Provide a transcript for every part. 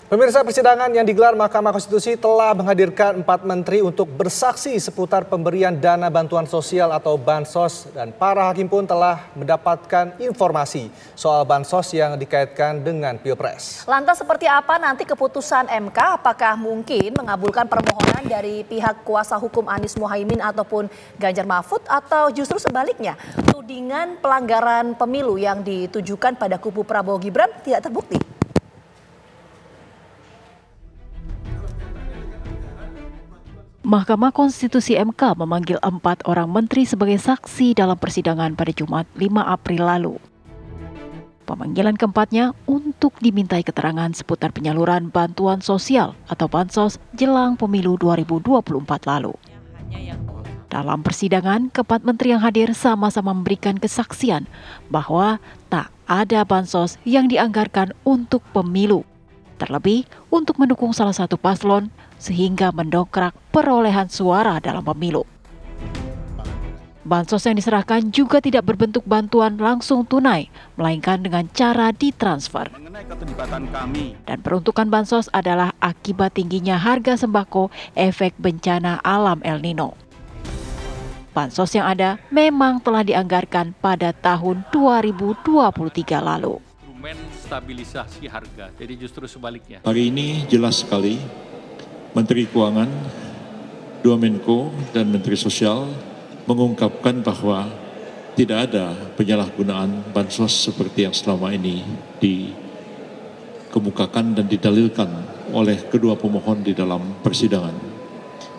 Pemirsa, persidangan yang digelar Mahkamah Konstitusi telah menghadirkan 4 menteri untuk bersaksi seputar pemberian dana bantuan sosial atau bansos, dan para hakim pun telah mendapatkan informasi soal bansos yang dikaitkan dengan Pilpres. Lantas seperti apa nanti keputusan MK? Apakah mungkin mengabulkan permohonan dari pihak kuasa hukum Anies Mohaimin ataupun Ganjar Mahfud, atau justru sebaliknya tudingan pelanggaran pemilu yang ditujukan pada kubu Prabowo Gibran tidak terbukti? Mahkamah Konstitusi MK memanggil 4 orang menteri sebagai saksi dalam persidangan pada Jumat 5 April lalu. Pemanggilan keempatnya untuk dimintai keterangan seputar penyaluran bantuan sosial atau bansos jelang pemilu 2024 lalu. Dalam persidangan, keempat menteri yang hadir sama-sama memberikan kesaksian bahwa tak ada bansos yang dianggarkan untuk pemilu, terlebih untuk mendukung salah satu paslon sehingga mendongkrak perolehan suara dalam pemilu. Bansos yang diserahkan juga tidak berbentuk bantuan langsung tunai, melainkan dengan cara ditransfer. Dan peruntukan bansos adalah akibat tingginya harga sembako efek bencana alam El Nino. Bansos yang ada memang telah dianggarkan pada tahun 2023 lalu. Stabilisasi harga, jadi justru sebaliknya. Hari ini jelas sekali Menteri Keuangan, 2 Menko dan Menteri Sosial mengungkapkan bahwa tidak ada penyalahgunaan bansos seperti yang selama ini dikemukakan dan didalilkan oleh kedua pemohon di dalam persidangan.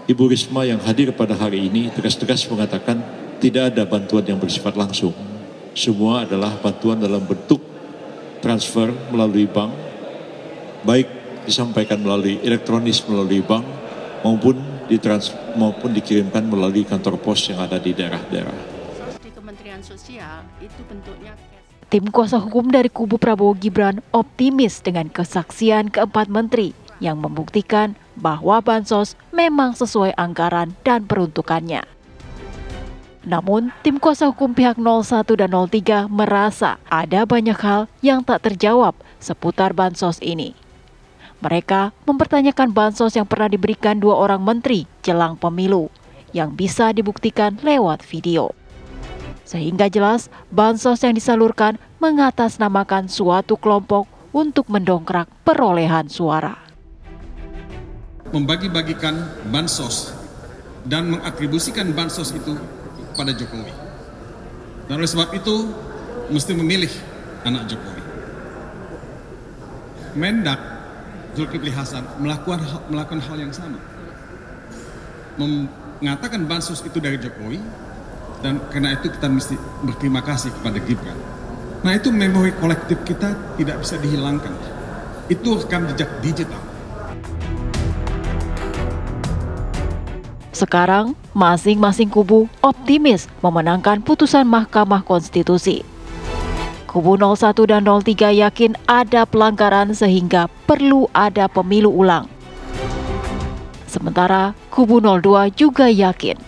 Ibu Risma yang hadir pada hari ini tegas-tegas mengatakan tidak ada bantuan yang bersifat langsung. Semua adalah bantuan dalam bentuk transfer melalui bank, baik disampaikan melalui elektronis melalui bank maupun dikirimkan melalui kantor pos yang ada di daerah-daerah. Di Kementerian Sosial itu bentuknya. Tim kuasa hukum dari kubu Prabowo Gibran optimis dengan kesaksian keempat menteri yang membuktikan bahwa bansos memang sesuai anggaran dan peruntukannya. Namun, tim kuasa hukum pihak 01 dan 03 merasa ada banyak hal yang tak terjawab seputar bansos ini. Mereka mempertanyakan bansos yang pernah diberikan 2 orang menteri jelang pemilu yang bisa dibuktikan lewat video. Sehingga jelas bansos yang disalurkan mengatasnamakan suatu kelompok untuk mendongkrak perolehan suara. Membagi-bagikan bansos dan mengatribusikan bansos itu pada Jokowi. Dan oleh sebab itu mesti memilih anak Jokowi. Mendak Zulkifli Hasan melakukan hal yang sama. Mengatakan bansos itu dari Jokowi, dan karena itu kita mesti berterima kasih kepada Gibran. Nah, itu memori kolektif kita tidak bisa dihilangkan. Itu rekam jejak digital. Sekarang, masing-masing kubu optimis memenangkan putusan Mahkamah Konstitusi. Kubu 01 dan 03 yakin ada pelanggaran sehingga perlu ada pemilu ulang. Sementara kubu 02 juga yakin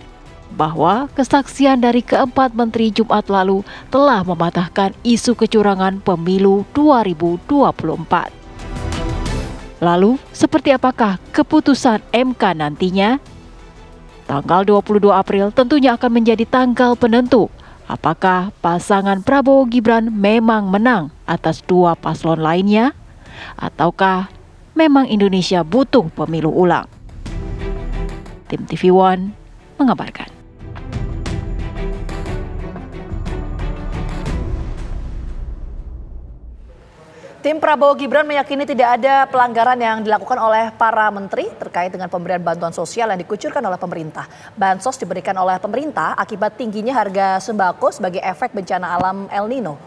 bahwa kesaksian dari keempat menteri Jumat lalu telah mematahkan isu kecurangan pemilu 2024. Lalu, seperti apakah keputusan MK nantinya? Tanggal 22 April tentunya akan menjadi tanggal penentu apakah pasangan Prabowo Gibran memang menang atas 2 paslon lainnya, ataukah memang Indonesia butuh pemilu ulang. Tim TV One mengabarkan. Tim Prabowo Gibran meyakini tidak ada pelanggaran yang dilakukan oleh para menteri terkait dengan pemberian bantuan sosial yang dikucurkan oleh pemerintah. Bansos diberikan oleh pemerintah akibat tingginya harga sembako sebagai efek bencana alam El Nino.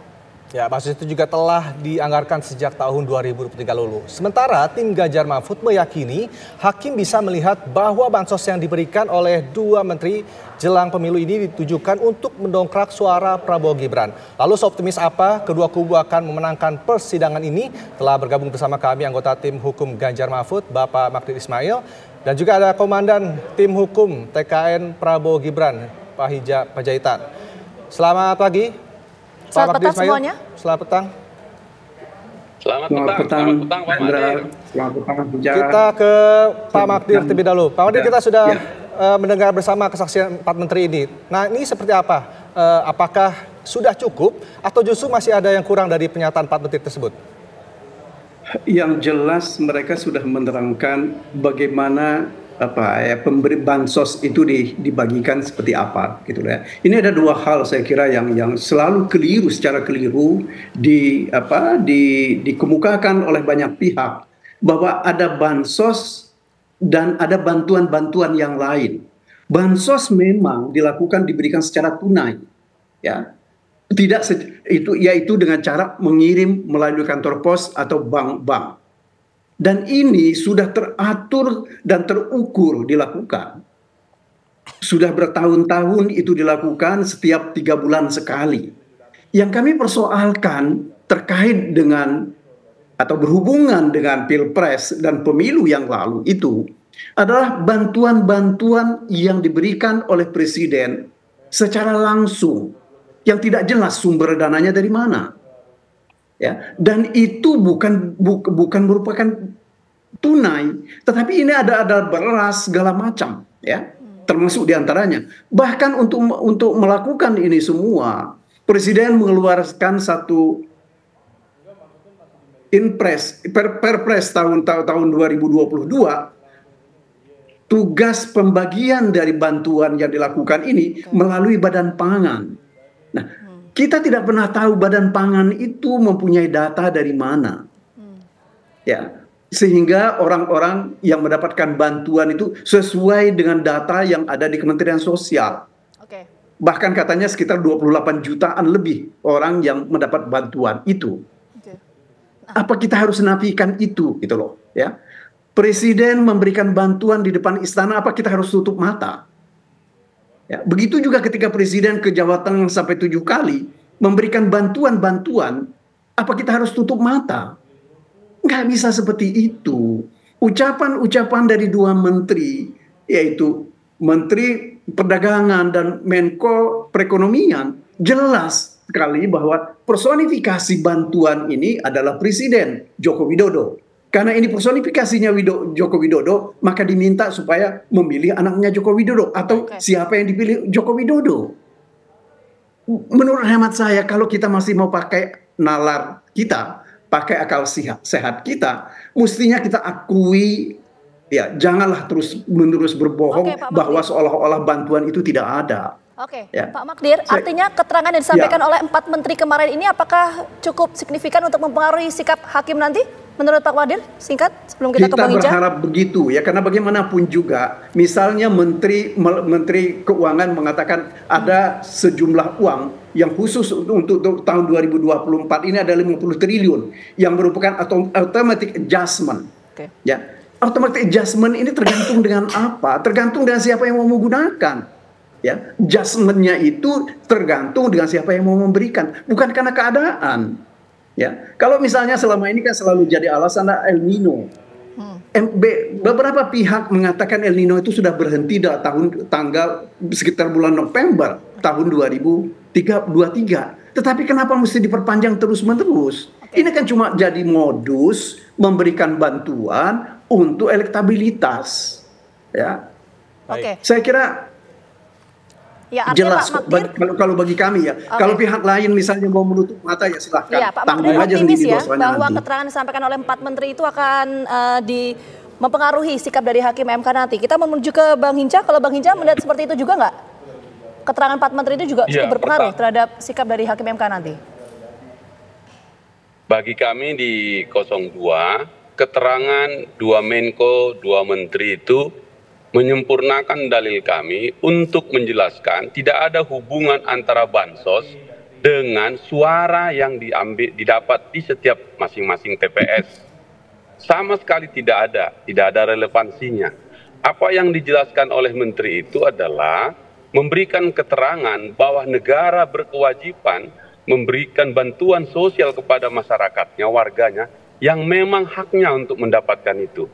Ya, bansos itu juga telah dianggarkan sejak tahun 2023 lalu. Sementara tim Ganjar Mahfud meyakini hakim bisa melihat bahwa bansos yang diberikan oleh 2 menteri jelang pemilu ini ditujukan untuk mendongkrak suara Prabowo Gibran. Lalu seoptimis apa kedua kubu akan memenangkan persidangan ini? Telah bergabung bersama kami anggota tim hukum Ganjar Mahfud, Bapak Magdir Ismail, dan juga ada Komandan Tim Hukum TKN Prabowo Gibran, Pak Hija Panjaitan. Selamat pagi. Selamat petang semuanya. Selamat petang. Selamat petang Pak Magdir. Selamat petang Hinca. Kita ke Pak Magdir terlebih dahulu. Pak Magdir, kita sudah mendengar bersama kesaksian 4 menteri ini. Nah, ini seperti apa? Apakah sudah cukup atau justru masih ada yang kurang dari pernyataan 4 menteri tersebut? Yang jelas mereka sudah menerangkan bagaimana pemberi bansos itu dibagikan seperti apa gitu ya. Ini ada 2 hal saya kira yang selalu keliru, secara keliru dikemukakan oleh banyak pihak, bahwa ada bansos dan ada bantuan-bantuan yang lain. Bansos memang diberikan secara tunai, ya. Tidak yaitu dengan cara mengirim melalui kantor pos atau bank-bank. Dan ini sudah teratur dan terukur dilakukan. Sudah bertahun-tahun itu dilakukan setiap 3 bulan sekali. Yang kami persoalkan terkait dengan atau berhubungan dengan Pilpres dan pemilu yang lalu itu adalah bantuan-bantuan yang diberikan oleh Presiden secara langsung, yang tidak jelas sumber dananya dari mana. Ya, dan itu bukan merupakan tunai, tetapi ini ada beras segala macam, ya, termasuk diantaranya. Bahkan untuk melakukan ini semua, Presiden mengeluarkan satu Perpres tahun 2022, tugas pembagian dari bantuan yang dilakukan ini melalui Badan Pangan. Nah, kita tidak pernah tahu Badan Pangan itu mempunyai data dari mana, ya, sehingga orang-orang yang mendapatkan bantuan itu sesuai dengan data yang ada di Kementerian Sosial. Bahkan katanya sekitar 28 jutaan lebih orang yang mendapat bantuan itu. Apa kita harus nafikan itu, gitu loh, ya? Presiden memberikan bantuan di depan istana, apa kita harus tutup mata? Ya, begitu juga ketika Presiden ke Jawa Tengah sampai 7 kali memberikan bantuan-bantuan, apa kita harus tutup mata? Nggak bisa seperti itu. Ucapan-ucapan dari 2 menteri, yaitu Menteri Perdagangan dan Menko Perekonomian, jelas sekali bahwa personifikasi bantuan ini adalah Presiden Joko Widodo. Karena ini personifikasinya Joko Widodo, maka diminta supaya memilih anaknya Joko Widodo atau siapa yang dipilih Joko Widodo. Menurut hemat saya, kalau kita masih mau pakai nalar kita, pakai akal sehat kita, mestinya kita akui, ya, janganlah terus-menerus berbohong bahwa seolah-olah bantuan itu tidak ada. Ya. Pak Magdir, artinya keterangan yang disampaikan oleh 4 menteri kemarin ini apakah cukup signifikan untuk mempengaruhi sikap hakim nanti? Menurut Pak Magdir, singkat sebelum kita ke Bang Hinca. Kita berharap begitu, ya, karena bagaimanapun juga, misalnya Menteri Keuangan mengatakan ada sejumlah uang yang khusus untuk tahun 2024 ini ada 50 triliun yang merupakan automatic adjustment. Ya, automatic adjustment ini tergantung dengan apa? Tergantung dengan siapa yang mau menggunakan. Ya, adjustment-nya itu tergantung dengan siapa yang mau memberikan, bukan karena keadaan. Ya, kalau misalnya selama ini kan selalu jadi alasan El Nino. Beberapa pihak mengatakan El Nino itu sudah berhenti dari tanggal sekitar bulan November tahun 2023. Tetapi kenapa mesti diperpanjang terus-menerus? Ini kan cuma jadi modus memberikan bantuan untuk elektabilitas. Ya, saya kira jelas kalau bagi kami, ya. Kalau pihak lain misalnya mau menutup mata, ya silahkan. Ya, Pak Magdir optimis ya bahwa keterangan disampaikan oleh 4 menteri itu akan mempengaruhi sikap dari Hakim MK nanti. Kita menuju ke Bang Hinca. Kalau Bang Hinca melihat seperti itu juga nggak? Keterangan 4 menteri itu juga cukup berpengaruh terhadap sikap dari Hakim MK nanti. Bagi kami di 02, keterangan 2 Menko, 2 menteri itu menyempurnakan dalil kami untuk menjelaskan tidak ada hubungan antara bansos dengan suara yang didapat di setiap masing-masing TPS. Sama sekali tidak ada relevansinya. Apa yang dijelaskan oleh menteri itu adalah memberikan keterangan bahwa negara berkewajiban memberikan bantuan sosial kepada masyarakatnya, warganya, yang memang haknya untuk mendapatkan itu.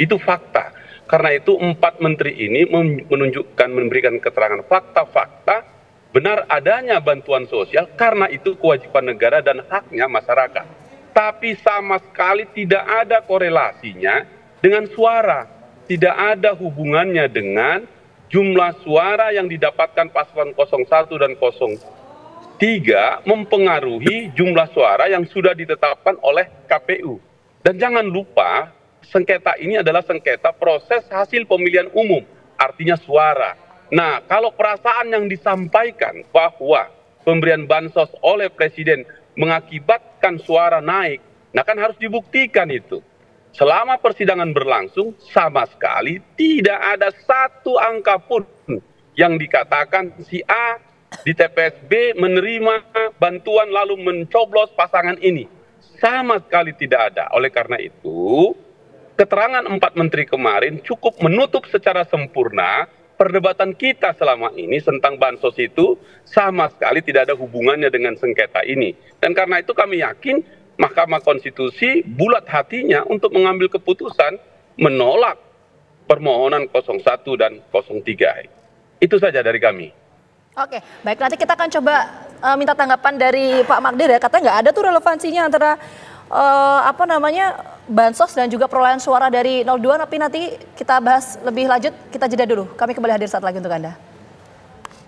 Itu fakta. Karena itu 4 menteri ini memberikan keterangan fakta-fakta benar adanya bantuan sosial karena itu kewajiban negara dan haknya masyarakat. tapi sama sekali tidak ada korelasinya dengan suara. Tidak ada hubungannya dengan jumlah suara yang didapatkan paslon 01 dan 03 mempengaruhi jumlah suara yang sudah ditetapkan oleh KPU. Dan jangan lupa, sengketa ini adalah sengketa proses hasil pemilihan umum, artinya suara. Nah, kalau perasaan yang disampaikan bahwa pemberian bansos oleh Presiden mengakibatkan suara naik, nah kan harus dibuktikan itu. Selama persidangan berlangsung, sama sekali tidak ada satu angka pun yang dikatakan si A di TPS B menerima bantuan lalu mencoblos pasangan ini. Sama sekali tidak ada. Oleh karena itu, keterangan 4 menteri kemarin cukup menutup secara sempurna perdebatan kita selama ini tentang bansos itu sama sekali tidak ada hubungannya dengan sengketa ini. Dan karena itu kami yakin Mahkamah Konstitusi bulat hatinya untuk mengambil keputusan menolak permohonan 01 dan 03. Itu saja dari kami. Oke, baik, nanti kita akan coba minta tanggapan dari Pak Magdir ya. Katanya nggak ada tuh relevansinya antara bansos dan juga perolehan suara dari 02, tapi nanti kita bahas lebih lanjut. Kita jeda dulu. Kami kembali hadir saat lagi untuk Anda.